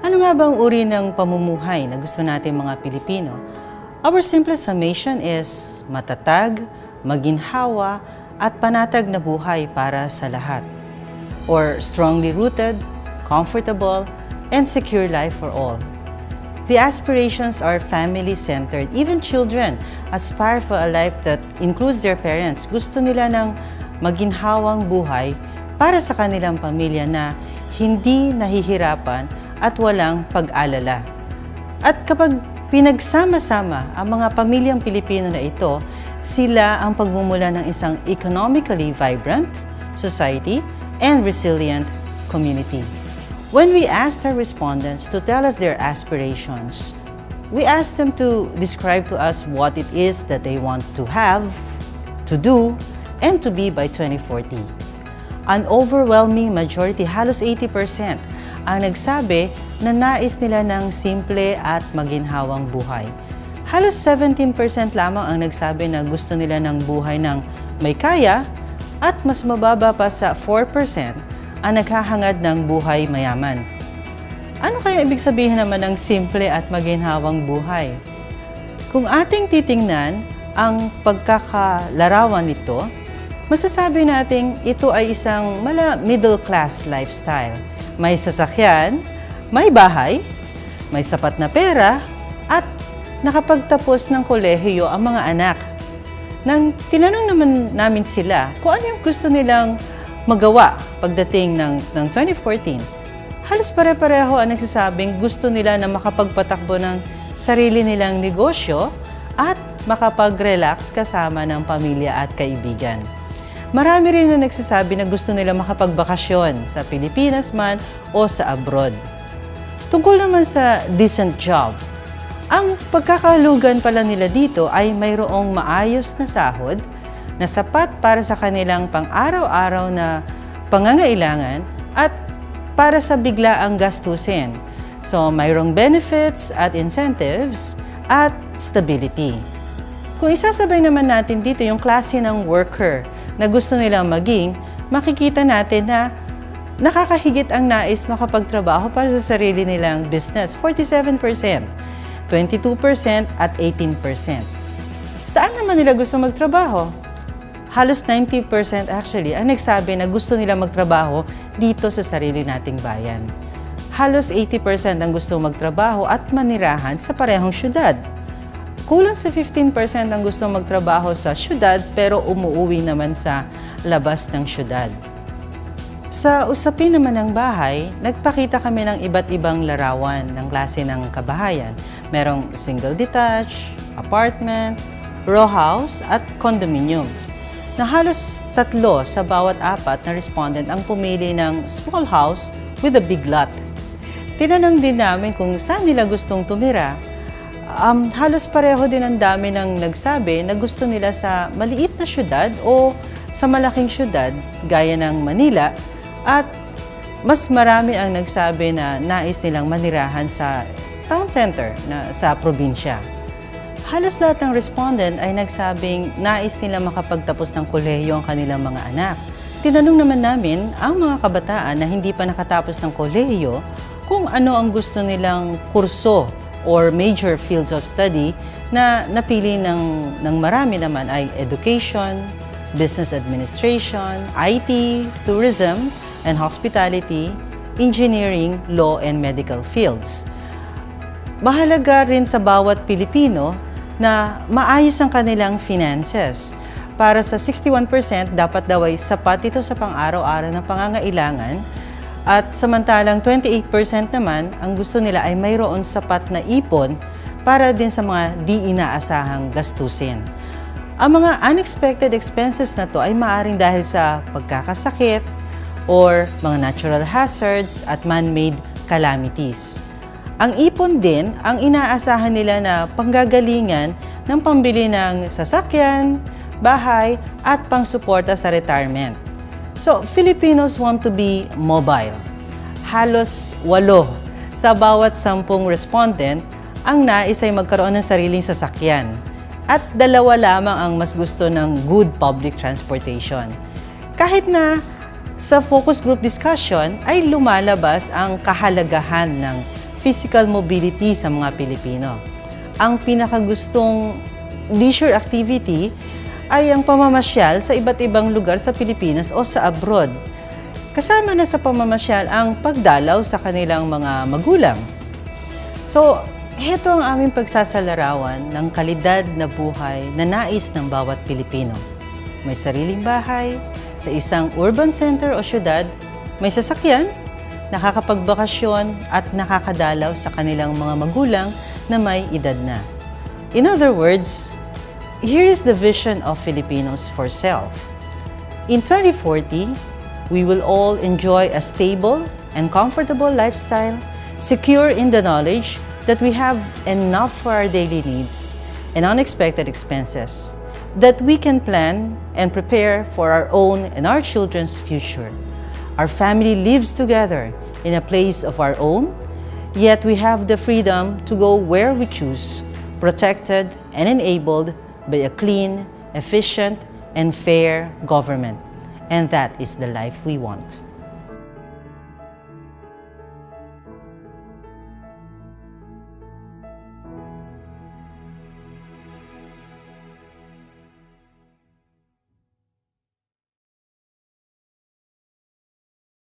Ano nga bang uri ng pamumuhay na gusto natin mga Pilipino? Our simplest summation is matatag, maginhawa, at panatag na buhay para sa lahat. Or strongly rooted, comfortable, and secure life for all. The aspirations are family-centered. Even children aspire for a life that includes their parents. Gusto nila ng maginhawang buhay para sa kanilang pamilya na hindi nahihirapan at walang pag-alala. At kapag pinagsama-sama ang mga pamilyang Pilipino na ito, sila ang pagmumula ng isang economically vibrant society and resilient community. When we asked our respondents to tell us their aspirations, we asked them to describe to us what it is that they want to have, to do, and to be by 2040. An overwhelming majority, halos 80%, ang nagsabi na nais nila ng simple at maginhawang buhay. Halos 17% lamang ang nagsabi na gusto nila ng buhay ng may kaya at mas mababa pa sa 4% ang naghahangad ng buhay mayaman. Ano kaya ibig sabihin naman ng simple at maginhawang buhay? Kung ating titingnan ang pagkakalarawan nito, masasabi nating ito ay isang middle class lifestyle. May sasakyan, may bahay, may sapat na pera, at nakapagtapos ng kolehiyo ang mga anak. Nang tinanong naman namin sila kung ano yung gusto nilang magawa pagdating ng 2014, halos pare-pareho ang nagsasabing gusto nila na makapagpatakbo ng sarili nilang negosyo at makapag-relax kasama ng pamilya at kaibigan. Marami rin na nagsasabi na gusto nila makapagbakasyon sa Pilipinas man o sa abroad. Tungkol naman sa decent job, ang pagkakalugan pala nila dito ay mayroong maayos na sahod na sapat para sa kanilang pang-araw-araw na pangangailangan at para sa biglaang gastusin. So, mayroong benefits at incentives at stability. Kung isasabay naman natin dito yung klase ng worker na gusto nilang maging, makikita natin na nakakahigit ang nais makapagtrabaho para sa sarili nilang business. 47%, 22% at 18%. Saan naman nila gusto magtrabaho? Halos 90% actually ang nagsabi na gusto nila magtrabaho dito sa sarili nating bayan. Halos 80% ang gusto magtrabaho at manirahan sa parehong syudad. Kulang sa 15% ang gusto magtrabaho sa syudad pero umuuwi naman sa labas ng syudad. Sa usapin naman ng bahay, nagpakita kami ng iba't ibang larawan ng klase ng kabahayan. Merong single detached, apartment, row house at condominium. Na halos 3 sa bawat 4 na respondent ang pumili ng small house with a big lot. Tinanong din namin kung saan nila gustong tumira. Halos pareho din ang dami ng nagsabi na gusto nila sa maliit na syudad o sa malaking syudad gaya ng Manila at mas marami ang nagsabi na nais nilang manirahan sa town center na sa probinsya. Halos lahat ng respondent ay nagsabing nais nila makapagtapos ng kolehiyo ang kanilang mga anak. Tinanong naman namin ang mga kabataan na hindi pa nakatapos ng kolehiyo kung ano ang gusto nilang kurso or major fields of study na napili ng marami naman ay education, business administration, IT, tourism and hospitality, engineering, law, and medical fields. Mahalaga rin sa bawat Pilipino na maayos ang kanilang finances. Para sa 61%, dapat daw ay sapat ito sa pang-araw-araw na pangangailangan at samantalang 28% naman ang gusto nila ay mayroon sapat na ipon para din sa mga di inaasahang gastusin. Ang mga unexpected expenses na to ay maaaring dahil sa pagkakasakit or mga natural hazards at man-made calamities. Ang ipon din ang inaasahan nila na panggagalingan ng pambili ng sasakyan, bahay at pangsuporta sa retirement. So, Filipinos want to be mobile. Halos 8 sa bawat 10 respondent ang nais ay magkaroon ng sariling sasakyan. At 2 lamang ang mas gusto ng good public transportation. Kahit na sa focus group discussion ay lumalabas ang kahalagahan ng physical mobility sa mga Pilipino. Ang pinakagustong leisure activity ay ang pamamasyal sa iba't ibang lugar sa Pilipinas o sa abroad. Kasama na sa pamamasyal ang pagdalaw sa kanilang mga magulang. So, heto ang aming pagsasalarawan ng kalidad na buhay na nais ng bawat Pilipino. May sariling bahay, sa isang urban center o syudad, may sasakyan, nakakapagbakasyon at nakakadalaw sa kanilang mga magulang na may edad na. In other words, here is the vision of Filipinos for self. In 2040, we will all enjoy a stable and comfortable lifestyle, secure in the knowledge that we have enough for our daily needs and unexpected expenses, that we can plan and prepare for our own and our children's future. Our family lives together in a place of our own, yet we have the freedom to go where we choose, protected and enabled by a clean, efficient, and fair government. And that is the life we want.